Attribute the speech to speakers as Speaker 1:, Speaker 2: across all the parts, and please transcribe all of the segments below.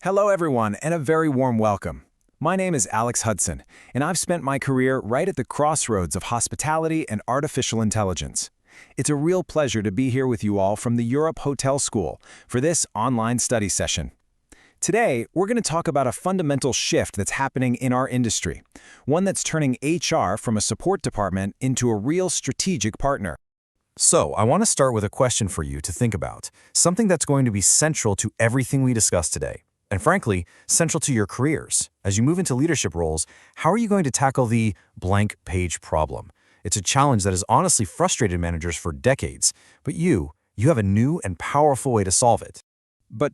Speaker 1: Hello, everyone, and a very warm welcome. My name is Alex Hudson, and I've spent my career right at the crossroads of hospitality and artificial intelligence. It's a real pleasure to be here with you all from the Europe Hotel School for this online study session. Today, we're going to talk about a fundamental shift that's happening in our industry, one that's turning HR from a support department into a real strategic partner. So, I want to start with a question for you to think about, something that's going to be central to everything we discuss today. And frankly, central to your careers. As you move into leadership roles, how are you going to tackle the blank page problem? It's a challenge that has honestly frustrated managers for decades, but you have a new and powerful way to solve it.
Speaker 2: But,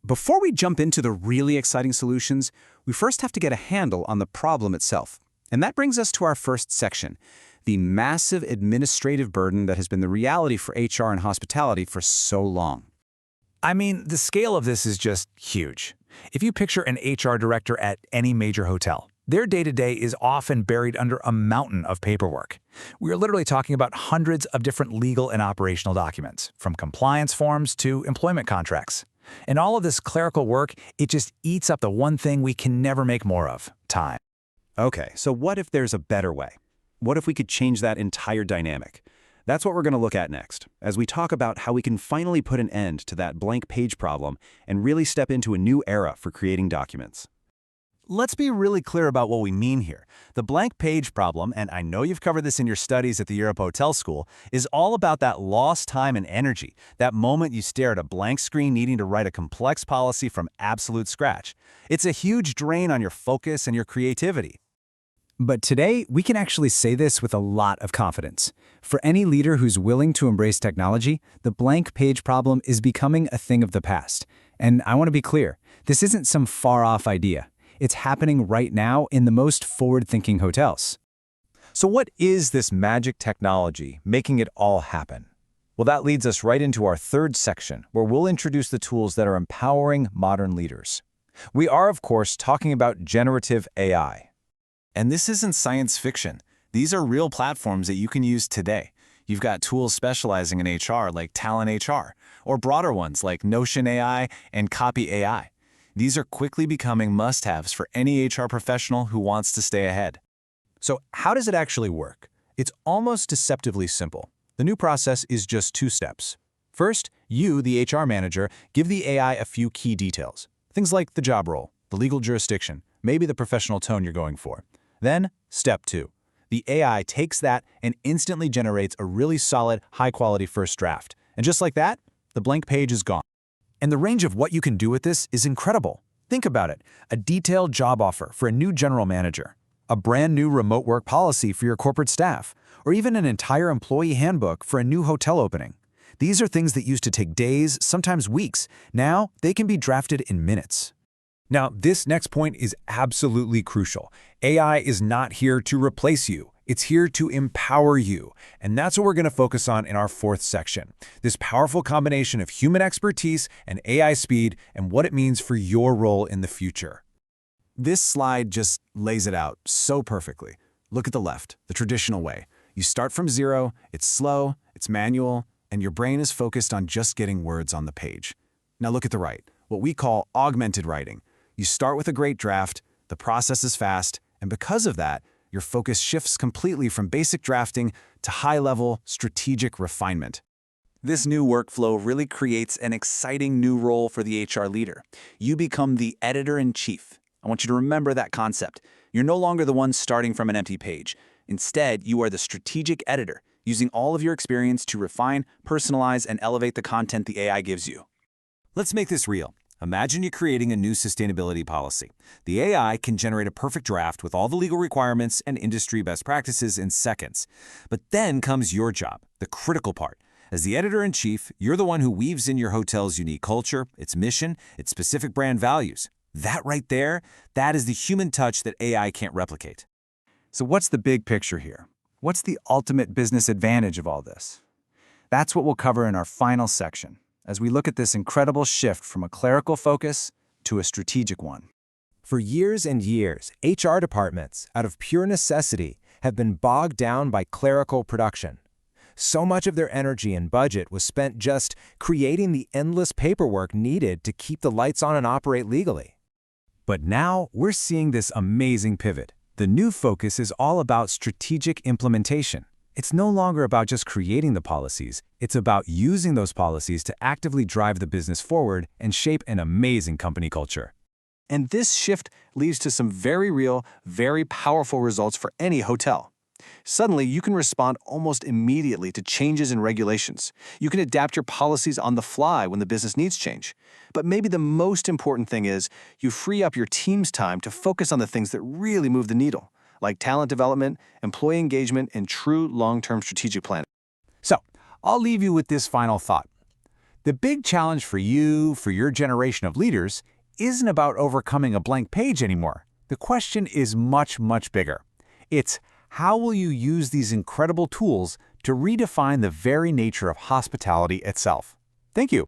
Speaker 2: before we jump into the really exciting solutions, we first have to get a handle on the problem itself. And that brings us to our first section, the massive administrative burden that has been the reality for HR and hospitality for so long.
Speaker 3: I mean, the scale of this is just huge. If you picture an HR director at any major hotel, their day-to-day is often buried under a mountain of paperwork. We are literally talking about hundreds of different legal and operational documents, from compliance forms to employment contracts. And all of this clerical work, it just eats up the one thing we can never make more of: time.
Speaker 2: Okay, so what if there's a better way? What if we could change that entire dynamic? That's what we're going to look at next, as we talk about how we can finally put an end to that blank page problem and really step into a new era for creating documents.
Speaker 3: Let's be really clear about what we mean here. The blank page problem, and I know you've covered this in your studies at the Europe Hotel School, is all about that lost time and energy, that moment you stare at a blank screen needing to write a complex policy from absolute scratch. It's a huge drain on your focus and your creativity.
Speaker 4: But today, we can actually say this with a lot of confidence. For any leader who's willing to embrace technology, the blank page problem is becoming a thing of the past. And I want to be clear, this isn't some far-off idea. It's happening right now in the most forward-thinking hotels.
Speaker 1: So what is this magic technology making it all happen? Well, that leads us right into our third section, where we'll introduce the tools that are empowering modern leaders. We are, of course, talking about generative AI. And this isn't science fiction. These are real platforms that you can use today. You've got tools specializing in HR like Talent HR, or broader ones like Notion AI and Copy AI. These are quickly becoming must-haves for any HR professional who wants to stay ahead. So how does it actually work? It's almost deceptively simple. The new process is just 2 steps. First, you, the HR manager, give the AI a few key details. Things like the job role, the legal jurisdiction, maybe the professional tone you're going for. Then, step 2. The AI takes that and instantly generates a really solid, high-quality first draft. And just like that, the blank page is gone. And the range of what you can do with this is incredible. Think about it: a detailed job offer for a new general manager, a brand new remote work policy for your corporate staff, or even an entire employee handbook for a new hotel opening. These are things that used to take days, sometimes weeks. Now, they can be drafted in minutes. Now, this next point is absolutely crucial. AI is not here to replace you. It's here to empower you. And that's what we're going to focus on in our 4th section. This powerful combination of human expertise and AI speed and what it means for your role in the future. This slide just lays it out so perfectly. Look at the left, the traditional way. You start from zero, it's slow, it's manual, and your brain is focused on just getting words on the page. Now look at the right, what we call augmented writing. You start with a great draft, the process is fast, and because of that, your focus shifts completely from basic drafting to high-level, strategic refinement. This new workflow really creates an exciting new role for the HR leader. You become the editor-in-chief. I want you to remember that concept. You're no longer the one starting from an empty page. Instead, you are the strategic editor, using all of your experience to refine, personalize, and elevate the content the AI gives you. Let's make this real. Imagine you're creating a new sustainability policy. The AI can generate a perfect draft with all the legal requirements and industry best practices in seconds. But then comes your job, the critical part. As the editor-in-chief, you're the one who weaves in your hotel's unique culture, its mission, its specific brand values. That right there, that is the human touch that AI can't replicate.
Speaker 4: So what's the big picture here? What's the ultimate business advantage of all this? That's what we'll cover in our final section, as we look at this incredible shift from a clerical focus to a strategic one.
Speaker 1: For years and years, HR departments, out of pure necessity, have been bogged down by clerical production. So much of their energy and budget was spent just creating the endless paperwork needed to keep the lights on and operate legally.
Speaker 4: But now we're seeing this amazing pivot. The new focus is all about strategic implementation. It's no longer about just creating the policies, it's about using those policies to actively drive the business forward and shape an amazing company culture.
Speaker 2: And this shift leads to some very real, very powerful results for any hotel. Suddenly, you can respond almost immediately to changes in regulations. You can adapt your policies on the fly when the business needs change. But maybe the most important thing is you free up your team's time to focus on the things that really move the needle, like talent development, employee engagement, and true long-term strategic planning.
Speaker 3: So, I'll leave you with this final thought. The big challenge for you, for your generation of leaders, isn't about overcoming a blank page anymore. The question is much, much bigger. It's how will you use these incredible tools to redefine the very nature of hospitality itself? Thank you.